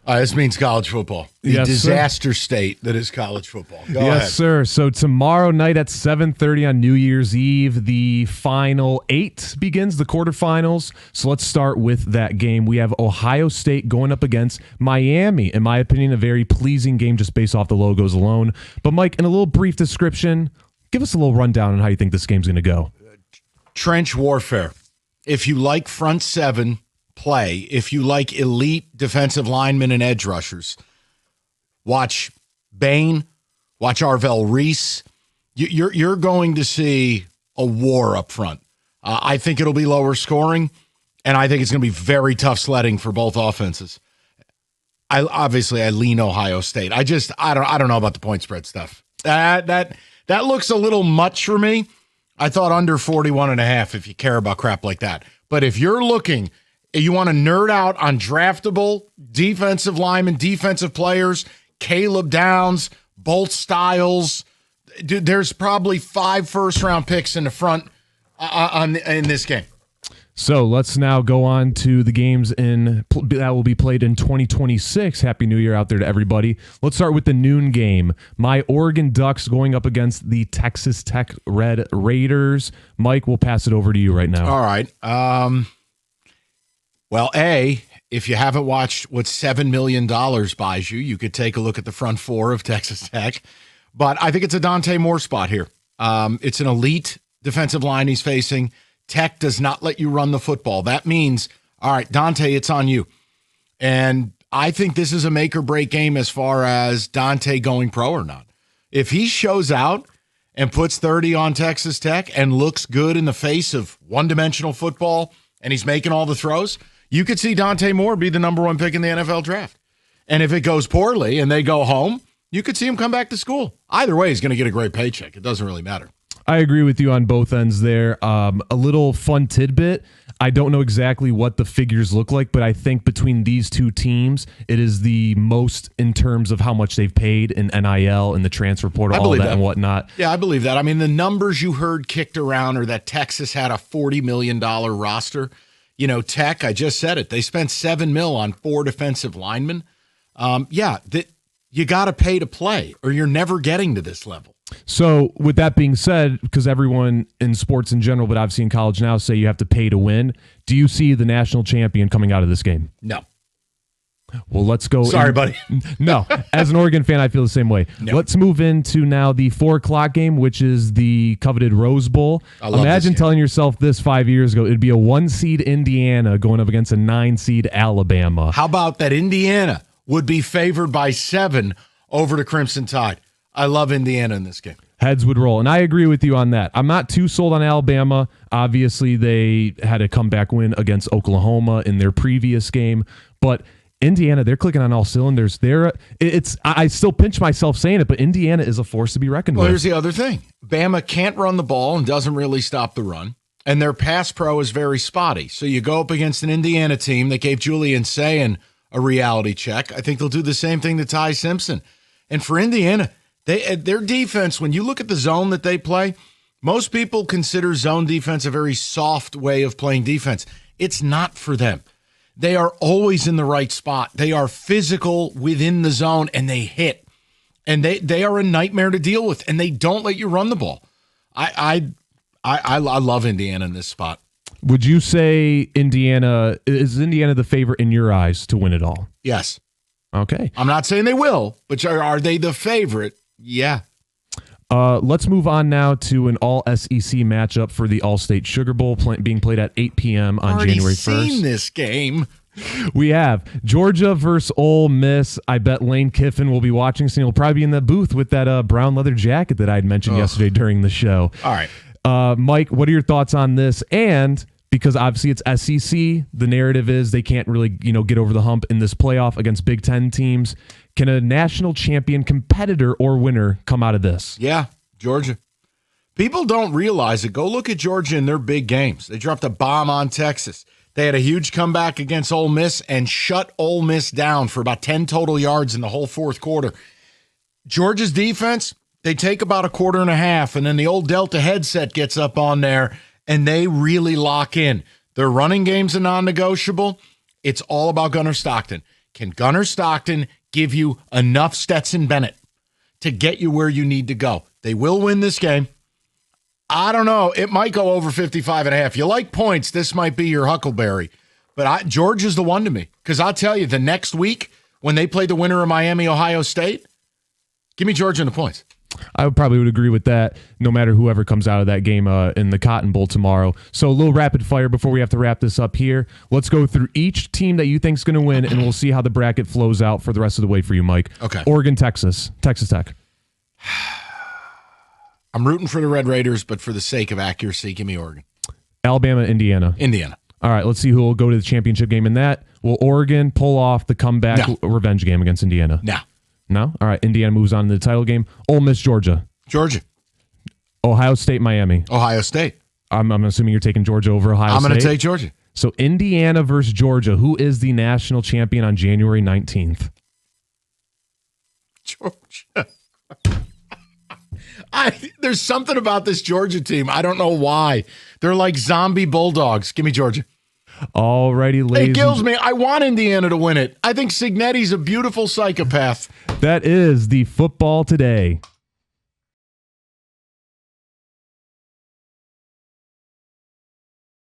This means college football. The Yes, disaster state that is college football. Go ahead. Yes, sir. So tomorrow night at 7:30 on New Year's Eve, the Final 8 begins, the quarterfinals. So let's start with that game. We have Ohio State going up against Miami. In my opinion, a very pleasing game just based off the logos alone. But Mike, in a little brief description, give us a little rundown on how you think this game's going to go. Trench warfare. If you like front seven play, if you like elite defensive linemen and edge rushers, watch Bain, watch Arvell Reese. You're going to see a war up front. I think it'll be lower scoring, and I think it's going to be very tough sledding for both offenses. I lean Ohio State. I don't know about the point spread stuff. That looks a little much for me. I thought under 41.5 if you care about crap like that. But if you're looking, you want to nerd out on draftable defensive linemen, defensive players, Caleb Downs, Bolt Styles. Dude, there's probably 5 first-round picks in the front in this game. So let's now go on to the games that will be played in 2026. Happy New Year out there to everybody. Let's start with the noon game. My Oregon Ducks going up against the Texas Tech Red Raiders. Mike, we'll pass it over to you right now. All right. Well, if you haven't watched what $7 million buys you, you could take a look at the front four of Texas Tech. But I think it's a Dante Moore spot here. It's an elite defensive line he's facing. Tech does not let you run the football. That means, all right, Dante, it's on you. And I think this is a make or break game as far as Dante going pro or not. If he shows out and puts 30 on Texas Tech and looks good in the face of one-dimensional football and he's making all the throws, you could see Dante Moore be the number 1 pick in the NFL draft. And if it goes poorly and they go home, you could see him come back to school. Either way, he's going to get a great paycheck. It doesn't really matter. I agree with you on both ends there. A little fun tidbit. I don't know exactly what the figures look like, but I think between these two teams, it is the most in terms of how much they've paid in NIL and the transfer portal, all that and whatnot. Yeah, I believe that. I mean, the numbers you heard kicked around are that Texas had a $40 million roster. You know, Tech, I just said it. They spent $7 million on 4 defensive linemen. You got to pay to play or you're never getting to this level. So with that being said, because everyone in sports in general, but I've seen college now say you have to pay to win, do you see the national champion coming out of this game? No. Well, let's go. Sorry, buddy. No. As an Oregon fan, I feel the same way. No. Let's move into now the 4:00 game, which is the coveted Rose Bowl. Imagine telling yourself this 5 years ago. It'd be a 1-seed Indiana going up against a 9-seed Alabama. How about that Indiana would be favored by 7 over the Crimson Tide? I love Indiana in this game. Heads would roll, and I agree with you on that. I'm not too sold on Alabama. Obviously, they had a comeback win against Oklahoma in their previous game, but Indiana, they're clicking on all cylinders. I still pinch myself saying it, but Indiana is a force to be reckoned with. Well, here's the other thing. Bama can't run the ball and doesn't really stop the run, and their pass pro is very spotty. So you go up against an Indiana team that gave Julian Sayin a reality check. I think they'll do the same thing to Ty Simpson. And for Indiana, their defense, when you look at the zone that they play, most people consider zone defense a very soft way of playing defense. It's not for them. They are always in the right spot. They are physical within the zone, and they hit. And they are a nightmare to deal with, and they don't let you run the ball. I love Indiana in this spot. Would you say is Indiana the favorite in your eyes to win it all? Yes. Okay. I'm not saying they will, but are they the favorite? Yeah. Let's move on now to an all-SEC matchup for the All-State Sugar Bowl being played at 8 p.m. on January 1st. Already seen this game. We have Georgia versus Ole Miss. I bet Lane Kiffin will be watching, so he'll probably be in the booth with that brown leather jacket that I had mentioned yesterday during the show. All right. Mike, what are your thoughts on this? And because obviously it's SEC, the narrative is they can't really get over the hump in this playoff against Big Ten teams. Can a national champion competitor or winner come out of this? Yeah, Georgia. People don't realize it. Go look at Georgia in their big games. They dropped a bomb on Texas. They had a huge comeback against Ole Miss and shut Ole Miss down for about 10 total yards in the whole fourth quarter. Georgia's defense, they take about a quarter and a half, and then the old Delta headset gets up on there, and they really lock in. Their running game's a non-negotiable. It's all about Gunnar Stockton. Can Gunnar Stockton give you enough Stetson Bennett to get you where you need to go? They will win this game. I don't know. It might go over 55.5. You like points, this might be your huckleberry. But Georgia's the one to me. Because I'll tell you, the next week, when they play the winner of Miami, Ohio State, give me Georgia in the points. I probably would agree with that, no matter whoever comes out of that game in the Cotton Bowl tomorrow. So a little rapid fire before we have to wrap this up here. Let's go through each team that you think is going to win, and we'll see how the bracket flows out for the rest of the way for you, Mike. Okay. Oregon, Texas. Texas Tech. I'm rooting for the Red Raiders, but for the sake of accuracy, give me Oregon. Alabama, Indiana. Indiana. All right, let's see who will go to the championship game in that. Will Oregon pull off the comeback revenge game against Indiana? No. No? All right, Indiana moves on to the title game. Ole Miss, Georgia. Georgia. Ohio State, Miami. Ohio State. I'm assuming you're taking Georgia over Ohio State. I'm going to take Georgia. So Indiana versus Georgia. Who is the national champion on January 19th? Georgia. There's something about this Georgia team. I don't know why. They're like zombie bulldogs. Give me Georgia. Alrighty, ladies. It kills me. I want Indiana to win it. I think Signetti's a beautiful psychopath. That is the Football Today.